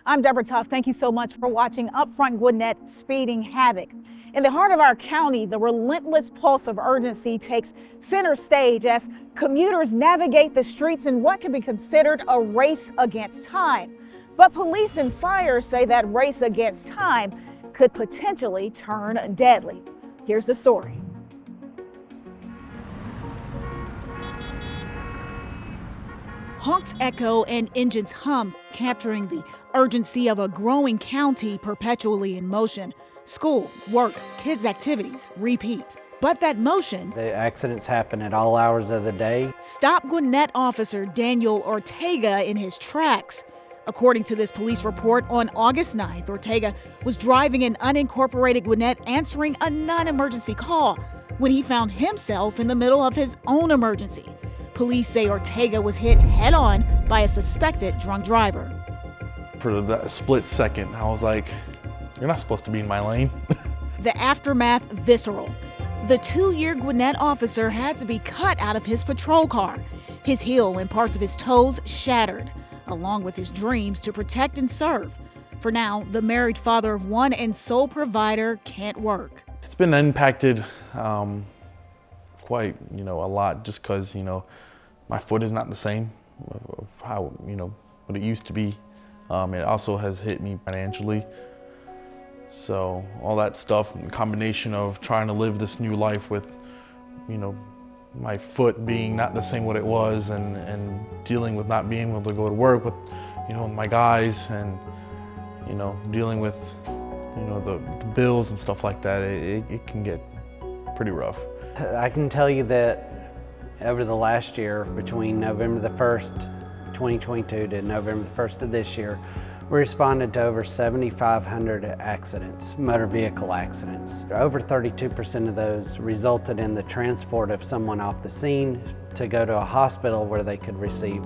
I'm Deborah Tuff. Thank you so much for watching Upfront Gwinnett Speeding Havoc. In the heart of our county, the relentless pulse of urgency takes center stage as commuters navigate the streets in what can be considered a race against time. But police and fire say that race against time could potentially turn deadly. Here's the story. Honks echo and engines hum, capturing the urgency of a growing county perpetually in motion. School, work, kids' activities repeat. But that motion... The accidents happen at all hours of the day. ...stopped Gwinnett officer Daniel Ortega in his tracks. According to this police report, on August 9th, Ortega was driving in unincorporated Gwinnett answering a non-emergency call when he found himself in the middle of his own emergency. Police say Ortega was hit head-on by a suspected drunk driver. For that split second, I was like, you're not supposed to be in my lane. The aftermath visceral. The 2-year Gwinnett officer had to be cut out of his patrol car. His heel and parts of his toes shattered, along with his dreams to protect and serve. For now, the married father of one and sole provider can't work. It's been impacted quite, a lot, just because, my foot is not the same of how, what it used to be. It also has hit me financially. So all that stuff, the combination of trying to live this new life with, my foot being not the same what it was, and dealing with not being able to go to work with, my guys, and, dealing with, the bills and stuff like that, it can get pretty rough. I can tell you that over the last year, between November the 1st, 2022 to November the 1st of this year, we responded to over 7,500 accidents, motor vehicle accidents. Over 32% of those resulted in the transport of someone off the scene to go to a hospital where they could receive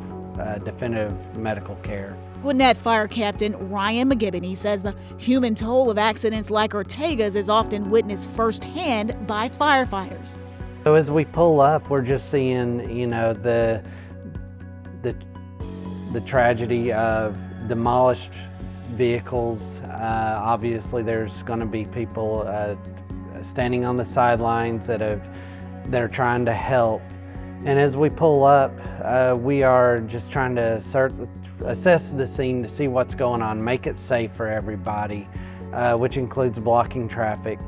definitive medical care. Gwinnett Fire Captain Ryan McGibbony says the human toll of accidents like Ortega's is often witnessed firsthand by firefighters. So as we pull up, we're just seeing, the tragedy of demolished vehicles. Obviously, there's going to be people standing on the sidelines that are trying to help. And as we pull up, we are just trying to assess the scene to see what's going on, make it safe for everybody, which includes blocking traffic.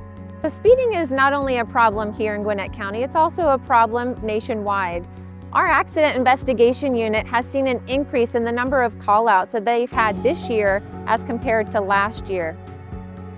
So speeding is not only a problem here in Gwinnett County, it's also a problem nationwide. Our accident investigation unit has seen an increase in the number of call-outs that they've had this year as compared to last year.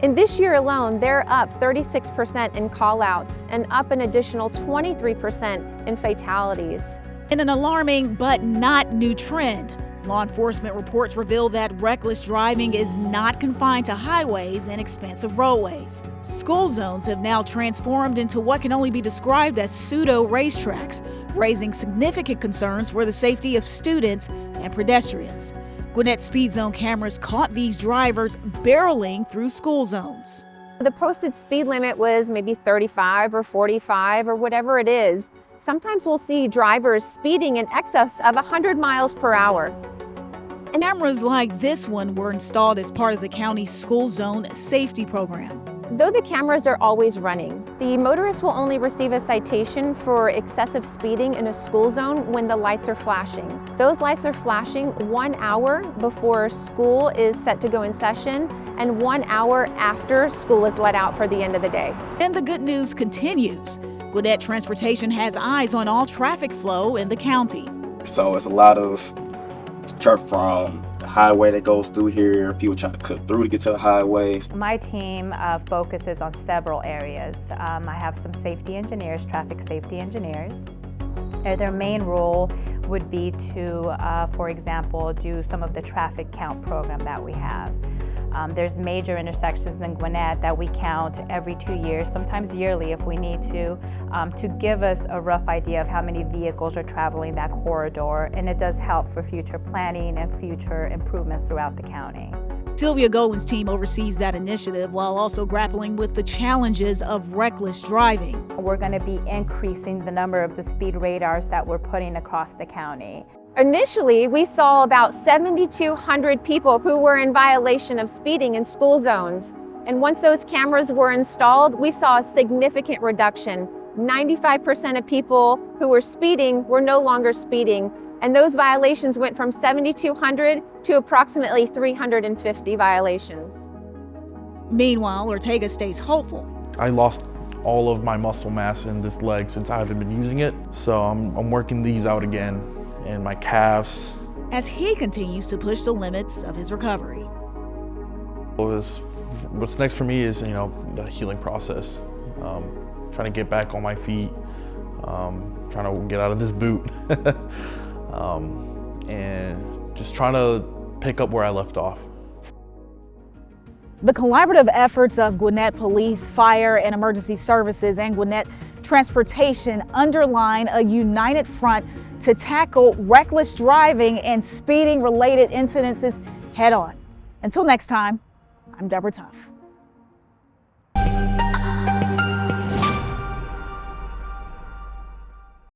In this year alone, they're up 36% in call-outs and up an additional 23% in fatalities. In an alarming but not new trend, law enforcement reports reveal that reckless driving is not confined to highways and expansive roadways. School zones have now transformed into what can only be described as pseudo racetracks, raising significant concerns for the safety of students and pedestrians. Gwinnett Speed Zone cameras caught these drivers barreling through school zones. The posted speed limit was maybe 35 or 45 or whatever it is. Sometimes we'll see drivers speeding in excess of 100 miles per hour. And cameras like this one were installed as part of the county's school zone safety program. Though the cameras are always running, the motorist will only receive a citation for excessive speeding in a school zone when the lights are flashing. Those lights are flashing 1 hour before school is set to go in session and 1 hour after school is let out for the end of the day. And the good news continues. Gwinnett Transportation has eyes on all traffic flow in the county. So it's a lot of traffic from the highway that goes through here, people trying to cut through to get to the highways. My team focuses on several areas. I have some safety engineers, traffic safety engineers. Their main role would be to, for example, do some of the traffic count program that we have. There's major intersections in Gwinnett that we count every 2 years, sometimes yearly if we need to give us a rough idea of how many vehicles are traveling that corridor, and it does help for future planning and future improvements throughout the county. Sylvia Golan's team oversees that initiative while also grappling with the challenges of reckless driving. We're going to be increasing the number of the speed radars that we're putting across the county. Initially, we saw about 7,200 people who were in violation of speeding in school zones. And once those cameras were installed, we saw a significant reduction. 95% of people who were speeding were no longer speeding. And those violations went from 7,200 to approximately 350 violations. Meanwhile, Ortega stays hopeful. I lost all of my muscle mass in this leg since I haven't been using it. So I'm working these out again, and my calves. As he continues to push the limits of his recovery. What's next for me is, the healing process. Trying to get back on my feet, trying to get out of this boot. And just trying to pick up where I left off. The collaborative efforts of Gwinnett Police, Fire and Emergency Services and Gwinnett Transportation underline a united front to tackle reckless driving and speeding related incidences head on. Until next time, I'm Deborah Tuff.